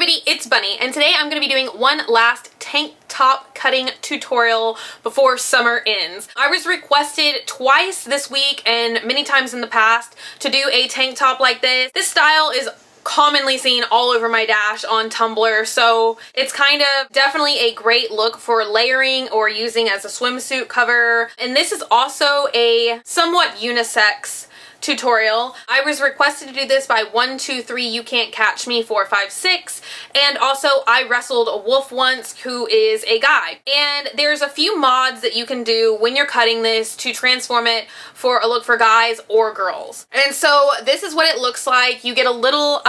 everybody, it's Bunny, and today I'm going to be doing one last tank top cutting tutorial before summer ends. I was requested twice this week and many times in the past to do a tank top like this. This style is commonly seen all over my dash on Tumblr, so it's kind of definitely a great look for layering or using as a swimsuit cover. And this is also a somewhat unisex tutorial. I was requested to do this by 123 You Can't Catch Me 456, and also I wrestled a wolf once who is a guy. And there's a few mods that you can do when you're cutting this to transform it for a look for guys or girls. And so this is what it looks like. You get a little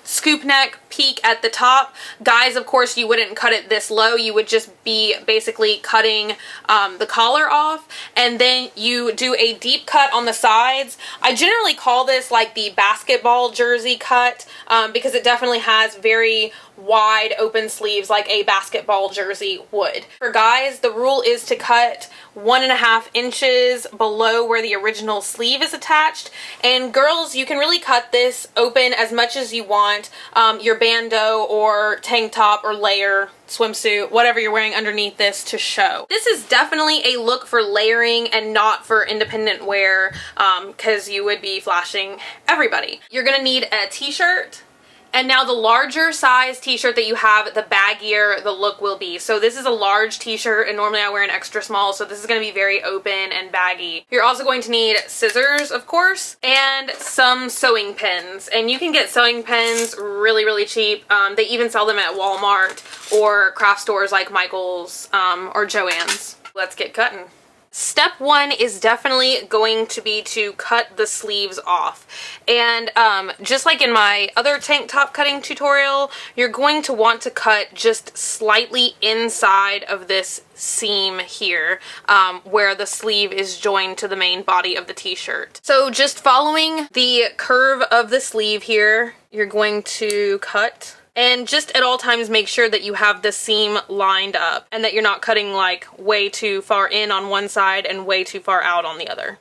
scoop neck peak at the top. Guys, of course, you wouldn't cut it this low. You would just be basically cutting the collar off, and then you do a deep cut on the sides. I generally call this like the basketball jersey cut because it definitely has very wide open sleeves like a basketball jersey would. For guys, the rule is to cut 1.5 inches below where the original sleeve is attached, and girls, you can really cut this open as much as you want. Your bandeau or tank top or layer swimsuit, whatever you're wearing underneath this, to show. This is definitely a look for layering and not for independent wear because you would be flashing everybody. You're gonna need a t-shirt. And now the larger size t-shirt that you have, the baggier the look will be. So this is a large t-shirt, and normally I wear an extra small, so this is going to be very open and baggy. You're also going to need scissors, of course, and some sewing pins. And you can get sewing pins really, really cheap. They even sell them at Walmart or craft stores like Michael's or Joann's. Let's get cutting. Step one is definitely going to be to cut the sleeves off. And just like in my other tank top cutting tutorial, you're going to want to cut just slightly inside of this seam here where the sleeve is joined to the main body of the t-shirt. So just following the curve of the sleeve here, you're going to cut. And just at all times make sure that you have the seam lined up and that you're not cutting like way too far in on one side and way too far out on the other.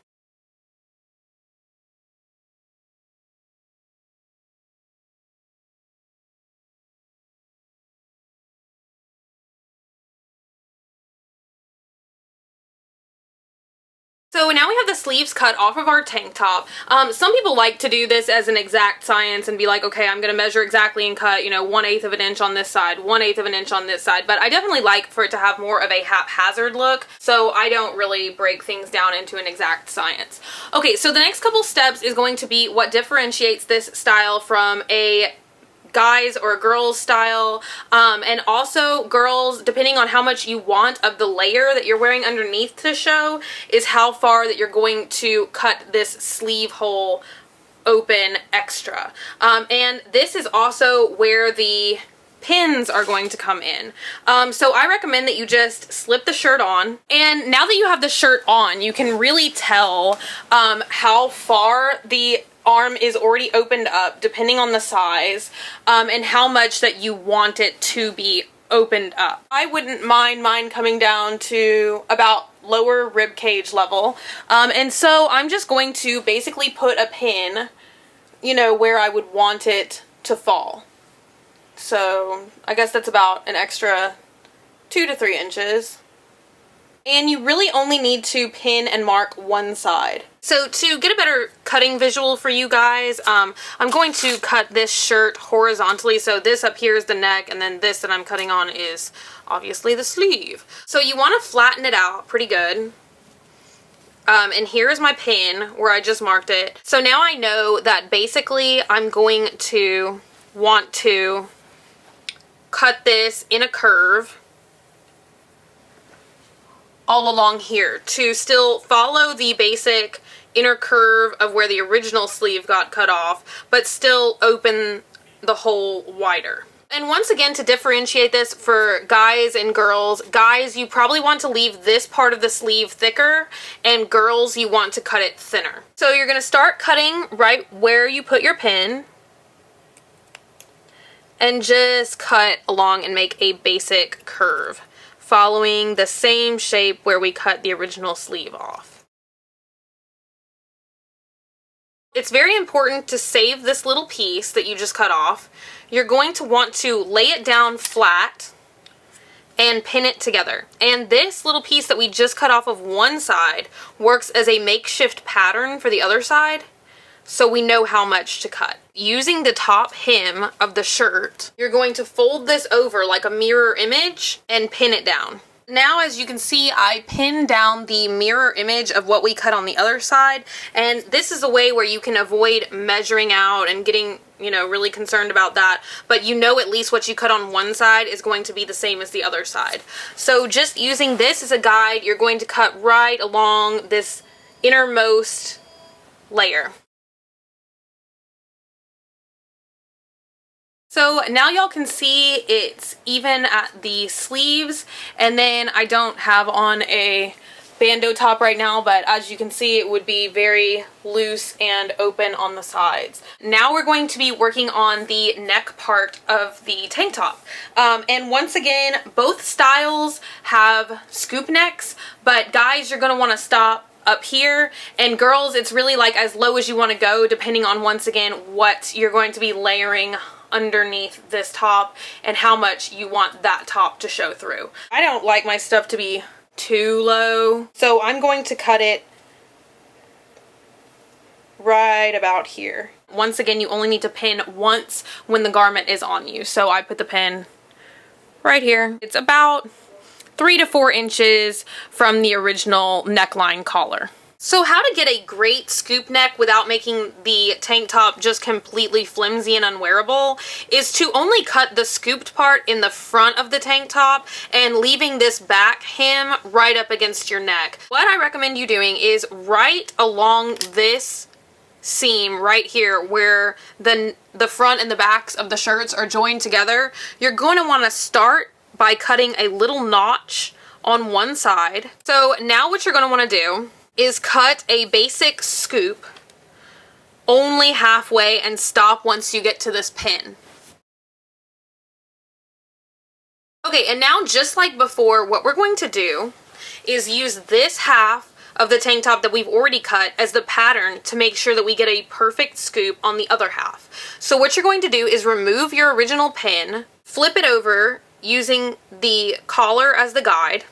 So now we have the sleeves cut off of our tank top. Some people like to do this as an exact science and be like, okay, I'm going to measure exactly and cut, you know, 1/8 of an inch on this side, 1/8 of an inch on this side. But I definitely like for it to have more of a haphazard look, so I don't really break things down into an exact science. Okay, so the next couple steps is going to be what differentiates this style from a guys or girls style, and also girls, depending on how much you want of the layer that you're wearing underneath to show, is how far that you're going to cut this sleeve hole open extra. And this is also where the pins are going to come in. So I recommend that you just slip the shirt on, and now that you have the shirt on, you can really tell how far the arm is already opened up depending on the size and how much that you want it to be opened up. I wouldn't mind mine coming down to about lower rib cage level, and so I'm just going to basically put a pin, you know, where I would want it to fall. So I guess that's about an extra 2 to 3 inches. And you really only need to pin and mark one side. So to get a better cutting visual for you guys, I'm going to cut this shirt horizontally. So this up here is the neck, and then this that I'm cutting on is obviously the sleeve. So you want to flatten it out pretty good. And here's my pin where I just marked it. So now I know that basically I'm going to want to cut this in a curve all along here to still follow the basic inner curve of where the original sleeve got cut off, but still open the hole wider. And once again, to differentiate this for guys and girls, guys, you probably want to leave this part of the sleeve thicker, and girls, you want to cut it thinner. So you're going to start cutting right where you put your pin, and just cut along and make a basic curve, following the same shape where we cut the original sleeve off. It's very important to save this little piece that you just cut off. you're going to want to lay it down flat and pin it together. And this little piece that we just cut off of one side works as a makeshift pattern for the other side, so we know how much to cut. Using the top hem of the shirt, you're going to fold this over like a mirror image and pin it down. Now, as you can see, I pinned down the mirror image of what we cut on the other side, and this is a way where you can avoid measuring out and getting, you know, really concerned about that, but you know at least what you cut on one side is going to be the same as the other side. So just using this as a guide, you're going to cut right along this innermost layer. So now y'all can see it's even at the sleeves, and then I don't have on a bandeau top right now, but as you can see, it would be very loose and open on the sides. Now we're going to be working on the neck part of the tank top. And once again, both styles have scoop necks, but guys, you're gonna wanna stop up here, and girls, it's really like as low as you wanna go, depending on, once again, what you're going to be layering underneath this top and how much you want that top to show through. I don't like my stuff to be too low, so I'm going to cut it right about here. Once again, you only need to pin once when the garment is on you, so I put the pin right here. It's about 3 to 4 inches from the original neckline collar. So how to get a great scoop neck without making the tank top just completely flimsy and unwearable is to only cut the scooped part in the front of the tank top and leaving this back hem right up against your neck. What I recommend you doing is right along this seam right here where the front and the backs of the shirts are joined together, you're going to want to start by cutting a little notch on one side. So now what you're going to want to do is cut a basic scoop only halfway and stop once you get to this pin. Okay, and now just like before, what we're going to do is use this half of the tank top that we've already cut as the pattern to make sure that we get a perfect scoop on the other half. So what you're going to do is remove your original pin, flip it over using the collar as the guide,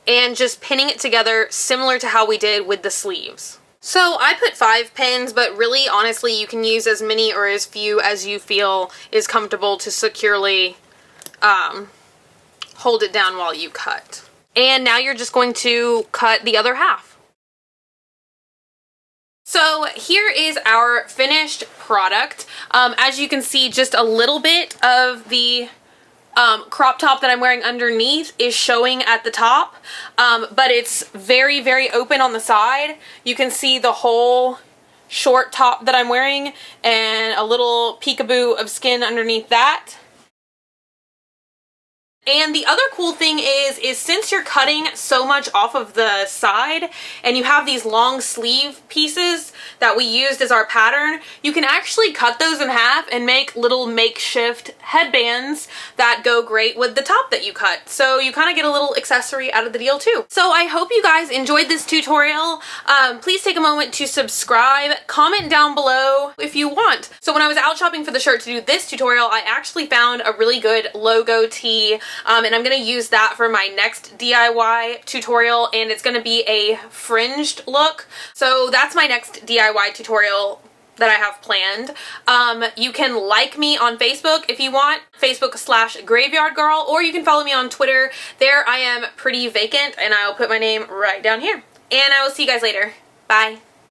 and just pinning it together similar to how we did with the sleeves. So I put 5 pins, but really honestly you can use as many or as few as you feel is comfortable to securely hold it down while you cut. And now you're just going to cut the other half. So here is our finished product. As you can see, just a little bit of the crop top that I'm wearing underneath is showing at the top, but it's very, very open on the side. You can see the whole short top that I'm wearing and a little peekaboo of skin underneath that. And the other cool thing is since you're cutting so much off of the side and you have these long sleeve pieces that we used as our pattern, you can actually cut those in half and make little makeshift headbands that go great with the top that you cut. So you kind of get a little accessory out of the deal too. So I hope you guys enjoyed this tutorial. Please take a moment to subscribe, comment down below if you want. So when I was out shopping for the shirt to do this tutorial, I actually found a really good logo tee. And I'm going to use that for my next DIY tutorial, and it's going to be a fringed look. So that's my next DIY tutorial that I have planned. You can like me on Facebook if you want, Facebook/GraveyardGirl, or you can follow me on Twitter. There I am pretty vacant, and I'll put my name right down here. And I will see you guys later. Bye.